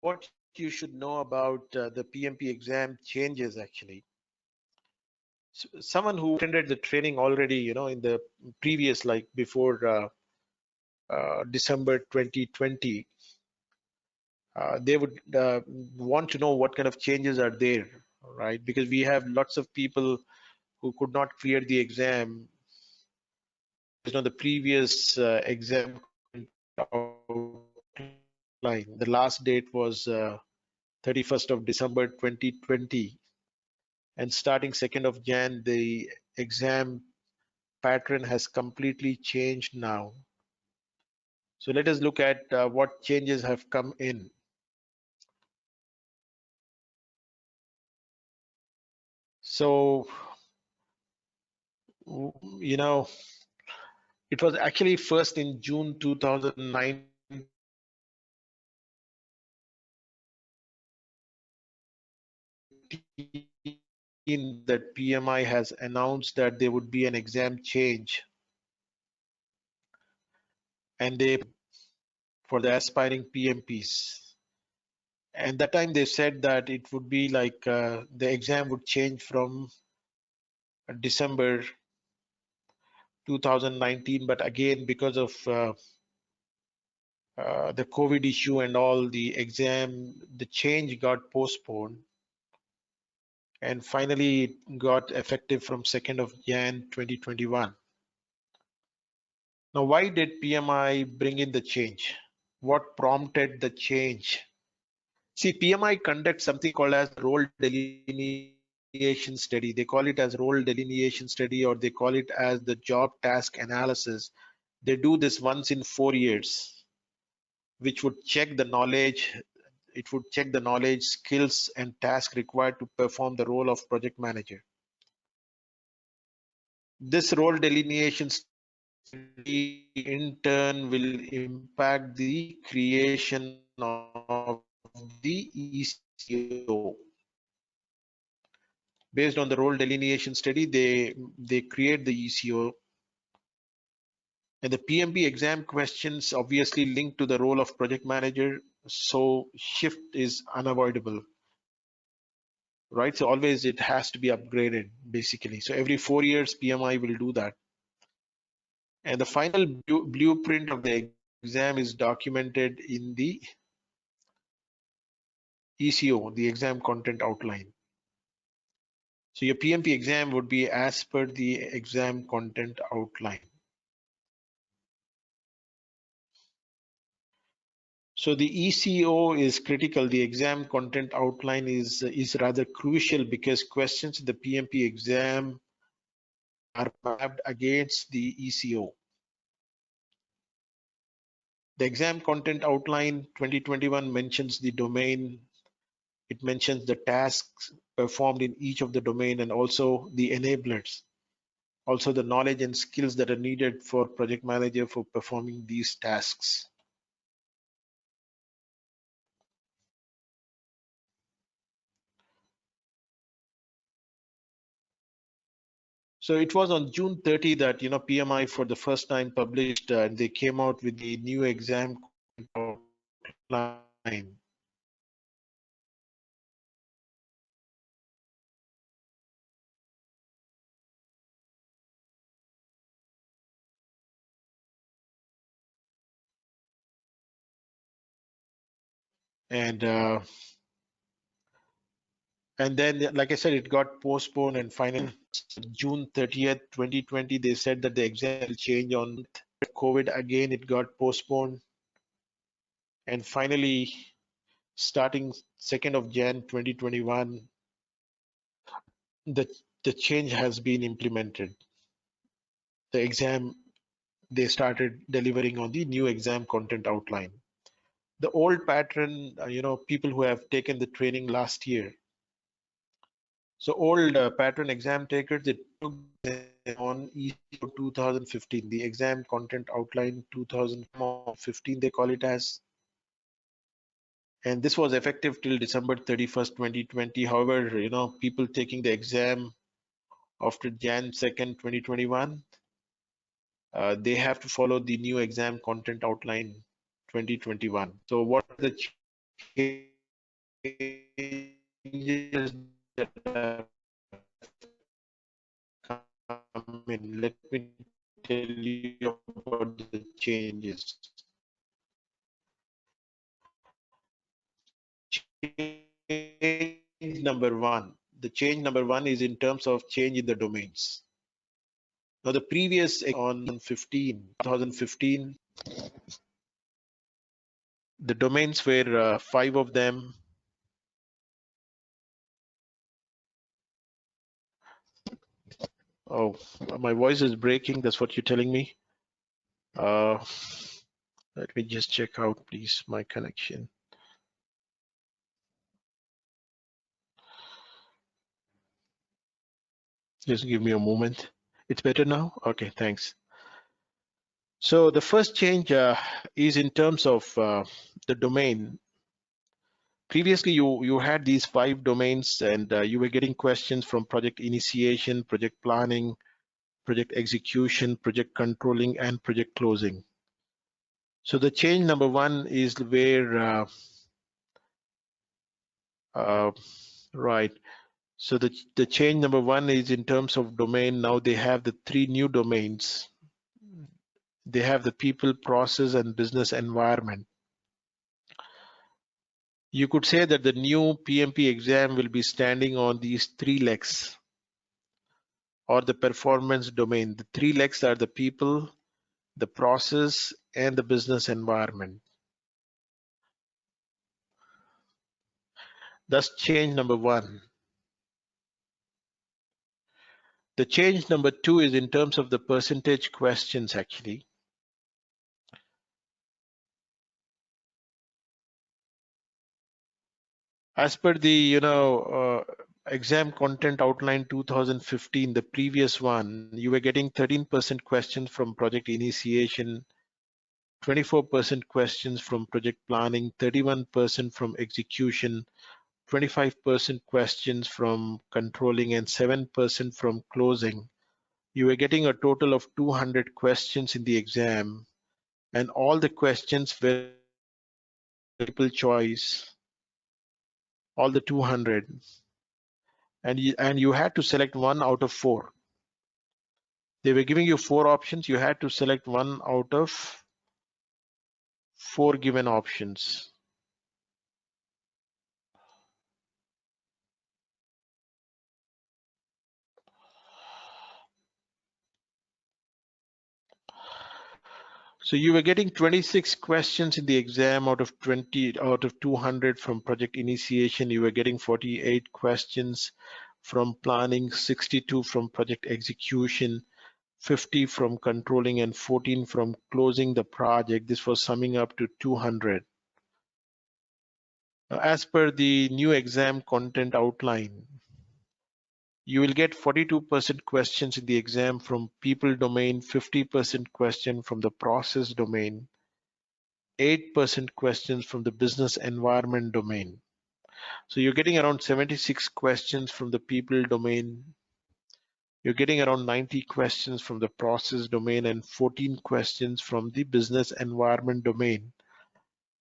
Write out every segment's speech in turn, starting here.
what you should know about the PMP exam changes actually. Someone who attended the training already, in the previous, like before December 2020, they would want to know what kind of changes are there, right? Because we have lots of people who could not clear the exam based on the previous exam outline. The last date was 31st of December 2020, and starting 2nd of Jan, the exam pattern has completely changed now. So let us look at what changes have come in. So, it was actually first in June 2019 that PMI has announced that there would be an exam change, and they for the aspiring PMPs. And that time they said that it would be like the exam would change from December 2019, but again, because of the COVID issue and all, the change got postponed, and finally it got effective from 2nd of Jan 2021. Now, why did PMI bring in the change? What prompted the change? See, PMI conducts something called as role delineation study. They call it as role delineation study, or they call it as the job task analysis. They do this once in 4 years, which would check the knowledge. It would check the knowledge, skills, and tasks required to perform the role of project manager. This role delineation study in turn will impact the creation of the ECO. Based on the role delineation study, they create the ECO, and the PMP exam questions obviously linked to the role of project manager, so shift is unavoidable, right? So always it has to be upgraded basically. So every 4 years PMI will do that, and the final blueprint of the exam is documented in the ECO, the exam content outline. So your PMP exam would be as per the exam content outline. So the ECO is critical. The exam content outline is rather crucial because questions in the PMP exam are mapped against the ECO. The exam content outline 2021 mentions the domain. It mentions the tasks performed in each of the domain and also the enablers. Also the knowledge and skills that are needed for project manager for performing these tasks. So it was on June 30 that PMI for the first time published and they came out with the new exam outline. And then, like I said, it got postponed, and finally June 30th, 2020, they said that the exam will change on COVID. Again, it got postponed, and finally, starting 2nd of Jan 2021, the change has been implemented. The exam, they started delivering on the new exam content outline. The old pattern, people who have taken the training last year. So old pattern exam takers, they took on ECO 2015, the exam content outline 2015, they call it as. And this was effective till December 31st, 2020. However, people taking the exam after Jan 2nd, 2021, they have to follow the new exam content outline 2021. So what are the changes changes that have come in. Let me tell you about the changes. Change number one. The change number one is in terms of change in the domains. Now, the previous on 2015, the domains were five of them. Oh, my voice is breaking. That's what you're telling me. Let me just check out, please, my connection. Just give me a moment. It's better now? Okay, thanks. So the first change is in terms of the domain. Previously, you had these five domains, and you were getting questions from project initiation, project planning, project execution, project controlling, and project closing. So the change number one is where, right. So the change number one is in terms of domain. Now they have the three new domains. They have the people, process, and business environment. You could say that the new PMP exam will be standing on these three legs, or the performance domain. The three legs are the people, the process, and the business environment. That's change number one. The change number two is in terms of the percentage questions, actually. As per the exam content outline 2015, the previous one, you were getting 13% questions from project initiation, 24% questions from project planning, 31% from execution, 25% questions from controlling, and 7% from closing. You were getting a total of 200 questions in the exam, and all the questions were multiple choice, all the 200, and you had to select one out of four. They were giving you four options. You had to select one out of four given options. So you were getting 26 questions in the exam out of 200 from project initiation. You were getting 48 questions from planning, 62 from project execution, 50 from controlling, and 14 from closing the project. This was summing up to 200. As per the new exam content outline, you will get 42% questions in the exam from people domain, 50% question from the process domain, 8% questions from the business environment domain. So you're getting around 76 questions from the people domain. You're getting around 90 questions from the process domain and 14 questions from the business environment domain.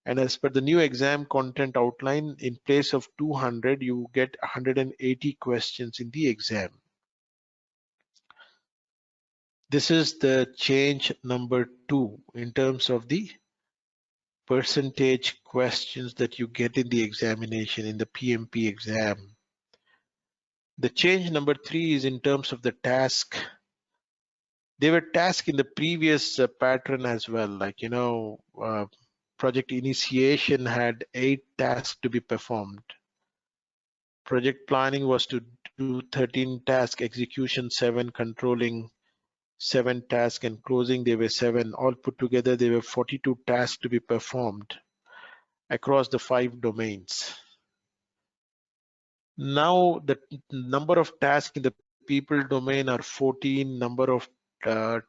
And as per the new exam content outline, in place of 200, you get 180 questions in the exam. This is the change number two in terms of the percentage questions that you get in the examination in the PMP exam. The change number three is in terms of the task. They were tasked in the previous pattern as well. Like, project initiation had 8 tasks to be performed. Project planning was to do 13 tasks, execution 7, controlling 7 tasks, and closing there were 7. All put together, there were 42 tasks to be performed across the 5 domains. Now the number of tasks in the people domain are 14, number of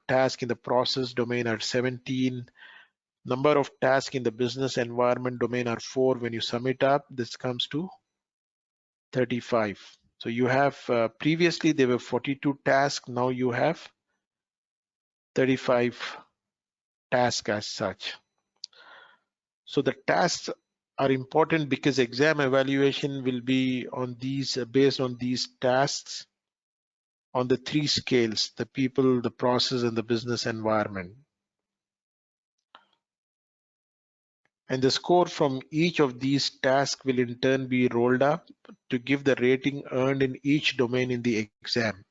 tasks in the process domain are 17, number of tasks in the business environment domain are 4. When you sum it up, this comes to 35. So you have previously there were 42 tasks, now you have 35 tasks as such. So the tasks are important because exam evaluation will be on these based on these tasks on the three scales: the people, the process, and the business environment. And the score from each of these tasks will in turn be rolled up to give the rating earned in each domain in the exam.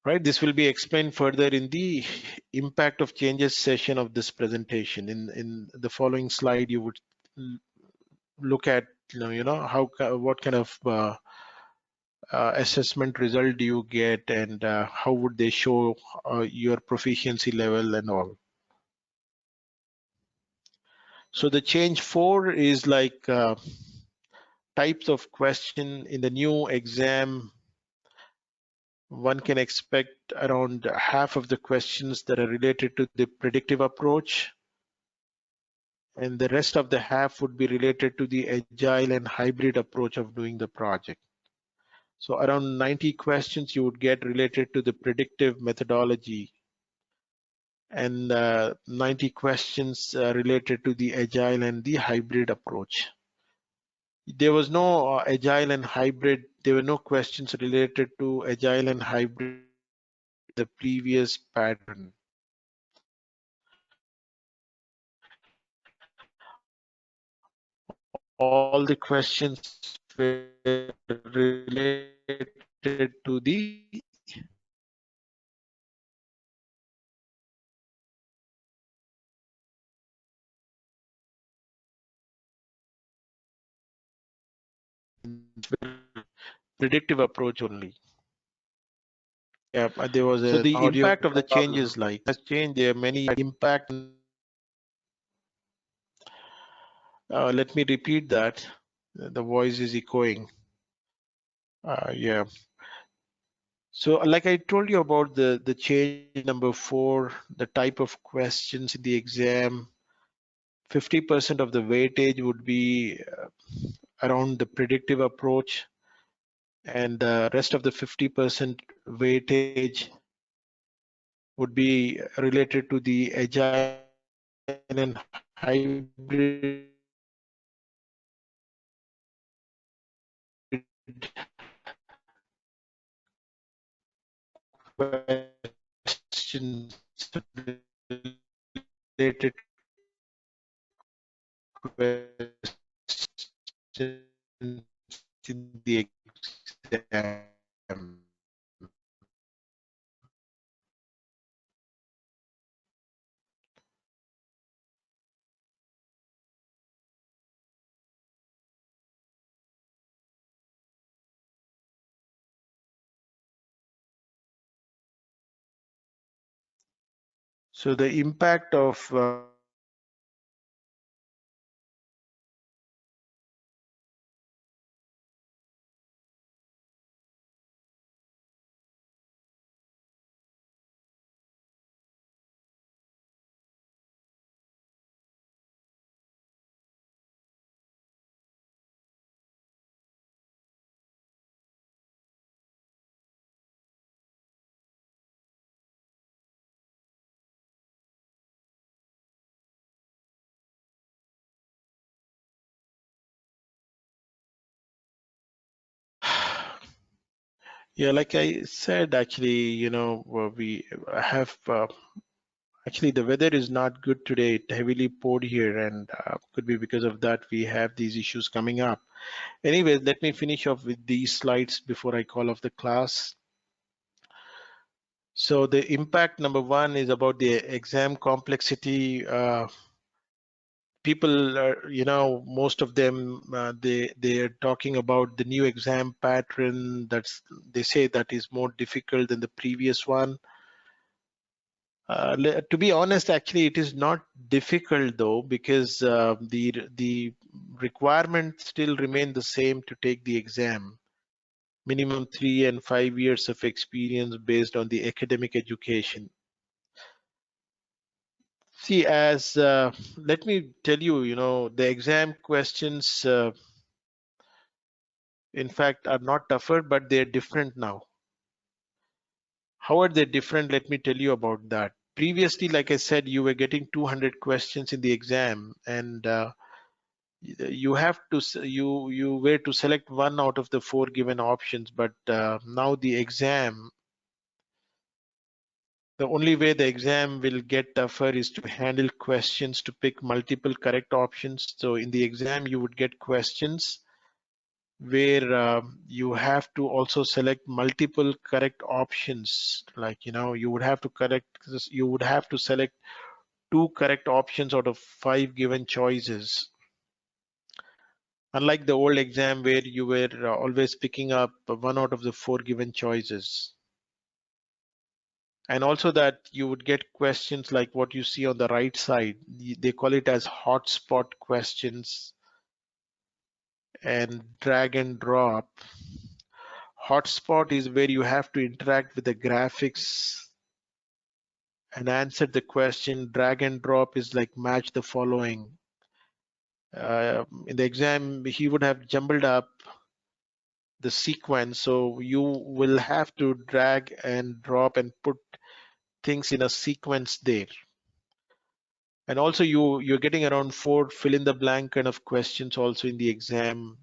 Right, this will be explained further in the impact of changes session of this presentation. In the following slide, you would look at how what kind of assessment result do you get, and how would they show your proficiency level and all. So the change 4 is like types of question in the new exam. One can expect around half of the questions that are related to the predictive approach, and the rest of the half would be related to the agile and hybrid approach of doing the project. So around 90 questions you would get related to the predictive methodology, and 90 questions related to the agile and the hybrid approach. There was no agile and hybrid, there were no questions related to agile and hybrid the previous pattern. All the questions were related to the predictive approach only. Yeah, there was So an the audio impact of the problem. changes like Has changed. There are many impact. Let me repeat that. The voice is echoing. Yeah. So, like I told you about the change number 4, the type of questions in the exam. 50% of the weightage would be around the predictive approach, and the rest of the 50% weightage would be related to the agile and hybrid questions related questions in the exam. So the impact of yeah, like I said, actually, we have actually the weather is not good today. It heavily poured here, and could be because of that we have these issues coming up. Anyways, let me finish off with these slides before I call off the class. So the impact number 1 is about the exam complexity. People are, most of them, they're talking about the new exam pattern. They say that is more difficult than the previous one. To be honest, actually, it is not difficult though, because the requirements still remain the same to take the exam. Minimum 3 and 5 years of experience based on the academic education. See, as let me tell you, the exam questions, in fact, are not tougher, but they're different now. How are they different? Let me tell you about that. previously, like I said, you were getting 200 questions in the exam, and you have to you were to select one out of the four given options. But now the exam, the only way the exam will get tougher is to handle questions to pick multiple correct options. So in the exam, you would get questions where you have to also select multiple correct options. Like, you would have to you would have to select two correct options out of five given choices. Unlike the old exam where you were always picking up one out of the four given choices. And also that you would get questions like what you see on the right side. They call it as hotspot questions and drag and drop. Hotspot is where you have to interact with the graphics and answer the question. Drag and drop is like match the following. In the exam, he would have jumbled up the sequence, so you will have to drag and drop and put things in a sequence there. And also you're getting around four fill in the blank kind of questions also in the exam.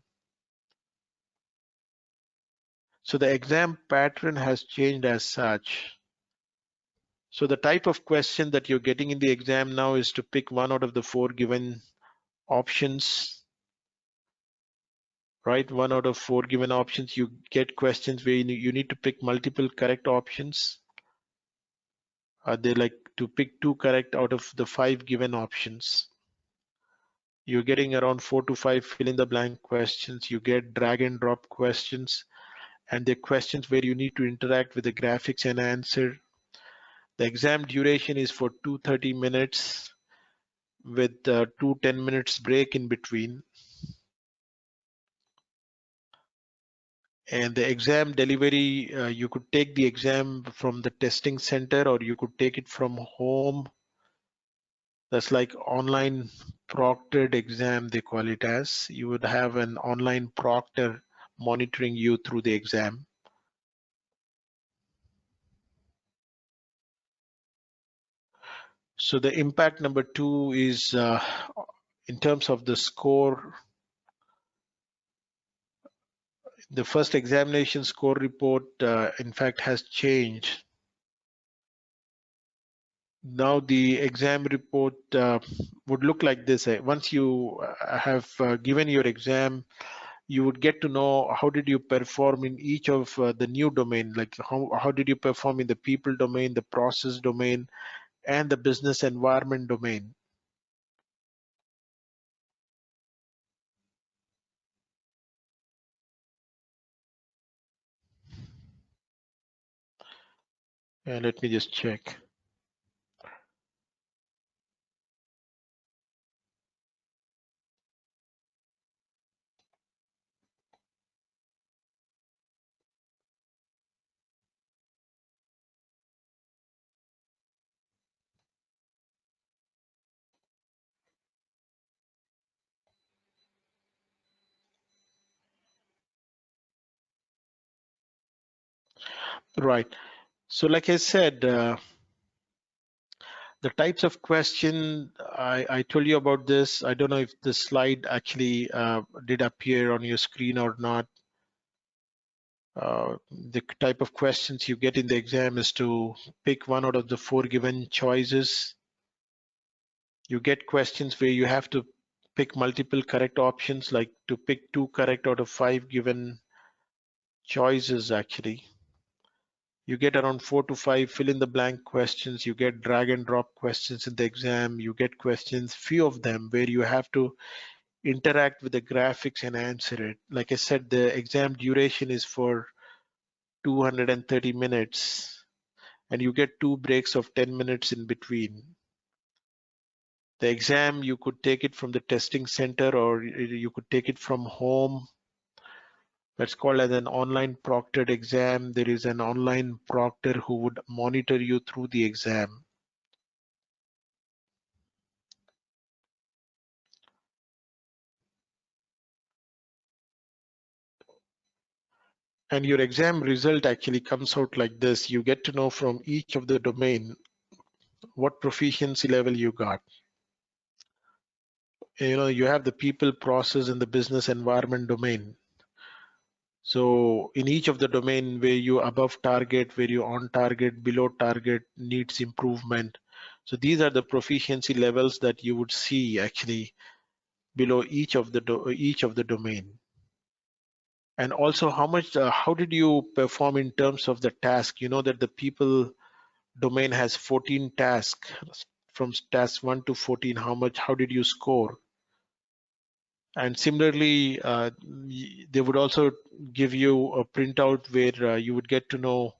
So the exam pattern has changed as such. So the type of question that you're getting in the exam now is to pick one out of the four given options, right? One out of four given options. You get questions where you need to pick multiple correct options. They like to pick two correct out of the five given options. You're getting around 4 to 5 fill in the blank questions. You get drag and drop questions, and they're questions where you need to interact with the graphics and answer. The exam duration is for 230 minutes with 2 10 minutes break in between. And the exam delivery, you could take the exam from the testing center or you could take it from home. That's like online proctored exam, they call it as. You would have an online proctor monitoring you through the exam. So the impact number two is in terms of the score. The first examination score report, in fact, has changed. Now the exam report would look like this. Once you have given your exam, you would get to know how did you perform in each of the new domain, like how did you perform in the people domain, the process domain, and the business environment domain. And let me just check. Right. So like I said, the types of question, I told you about this. I don't know if the slide actually did appear on your screen or not. The type of questions you get in the exam is to pick one out of the four given choices. You get questions where you have to pick multiple correct options, like to pick two correct out of five given choices actually. You get around 4 to 5 fill in the blank questions. You get drag and drop questions in the exam. You get questions, few of them, where you have to interact with the graphics and answer it. Like I said, the exam duration is for 230 minutes and you get two breaks of 10 minutes in between. The exam, you could take it from the testing center or you could take it from home. That's called as an online proctored exam. There is an online proctor who would monitor you through the exam. And your exam result actually comes out like this. You get to know from each of the domain what proficiency level you got. You have the people, process, and the business environment domain. So in each of the domain, where you above target, where you on target, below target, needs improvement. So these are the proficiency levels that you would see actually below each of the domain. And also how did you perform in terms of the task? You know that the people domain has 14 tasks. From task 1 to 14, how did you score? And similarly, they would also give you a printout where you would get to know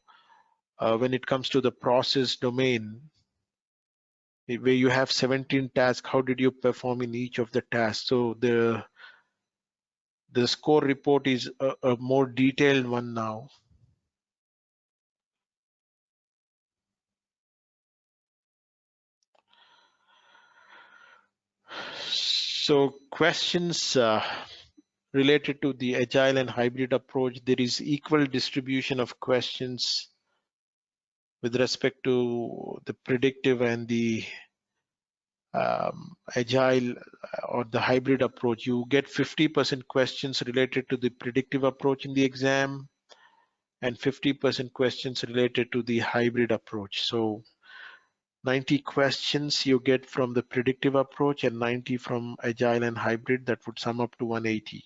when it comes to the process domain, where you have 17 tasks, how did you perform in each of the tasks? So the score report is a more detailed one now. So questions related to the agile and hybrid approach, there is equal distribution of questions with respect to the predictive and the agile or the hybrid approach. You get 50% questions related to the predictive approach in the exam and 50% questions related to the hybrid approach. So 90 questions you get from the predictive approach and 90 from agile and hybrid. That would sum up to 180.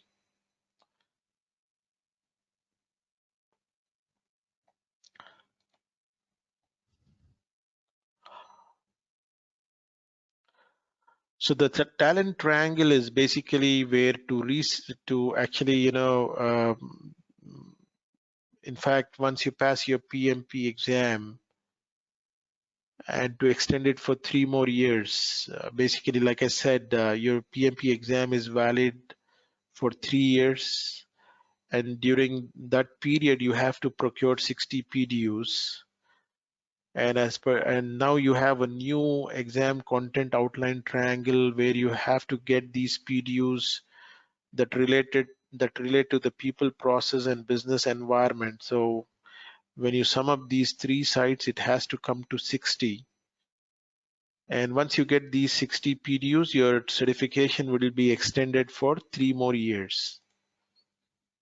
So the talent triangle is basically where to actually, in fact, once you pass your PMP exam and to extend it for 3 more years, basically, like I said, your PMP exam is valid for 3 years. And during that period, you have to procure 60 PDUs. And now you have a new exam content outline triangle where you have to get these PDUs that relate to the people, process, and business environment. So when you sum up these three sites, it has to come to 60. And once you get these 60 PDUs, your certification will be extended for 3 more years.